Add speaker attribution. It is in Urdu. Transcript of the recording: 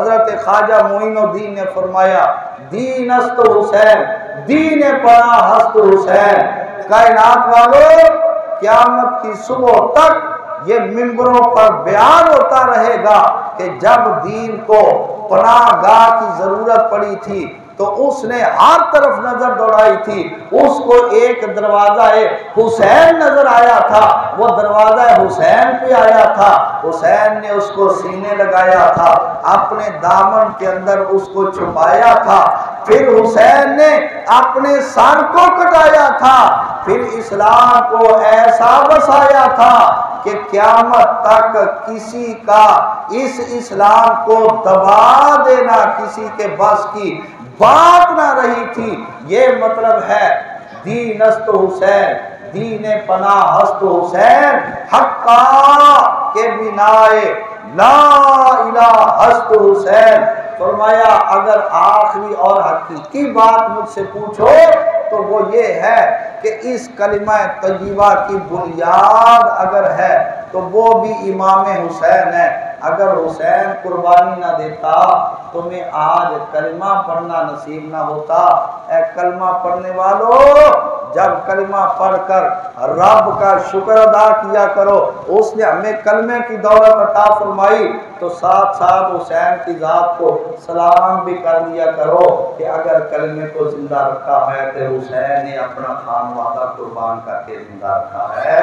Speaker 1: حضرت خواجہ معین الدین نے فرمایا دین است حسین، دین پناہ ہست حسین۔ کائنات والوں، قیامت کی صبح تک یہ ممبروں پر بیان ہوتا رہے گا کہ جب دین کو پناہ گاہ کی ضرورت پڑی تھی تو اس نے ہر طرف نظر دوڑائی تھی، اس کو ایک دروازہ حسین نظر آیا تھا، وہ دروازہ حسین پہ آیا تھا، حسین نے اس کو سینے لگایا تھا، اپنے دامن کے اندر اس کو چھپایا تھا، پھر حسین نے اپنے سر کو کٹایا تھا، پھر اسلام کو ایسا بسایا تھا کہ قیامت تک کسی کا اس اسلام کو دبا دینا کسی کے بس کی بات نہ رہی تھی۔ یہ مطلب ہے دین است حسین، دین پناہ ہست حسین، حقا کے بنائے لا الہ ہست حسین۔ فرمایا اگر آخری اور حقیقی بات مجھ سے پوچھو تو وہ یہ ہے کہ اس کلمہ طیبہ کی بنیاد اگر ہے تو وہ بھی امام حسین ہے۔ اگر حسین قربانی نہ دیتا تو میں آج کلمہ پڑھنا نصیب نہ ہوتا۔ اے کلمہ پڑھنے والوں، جب کلمہ پڑھ کر رب کا شکر ادا کیا کرو، اس نے ہمیں کلمے کی دولت عطا فرمائی، تو ساتھ ساتھ حسین کی ذات کو سلام بھی کر دیا کرو کہ اگر کلمے کو زندہ رکھا ہے تو حسین نے اپنا خانوادہ قربان کر کے زندہ رکھا ہے۔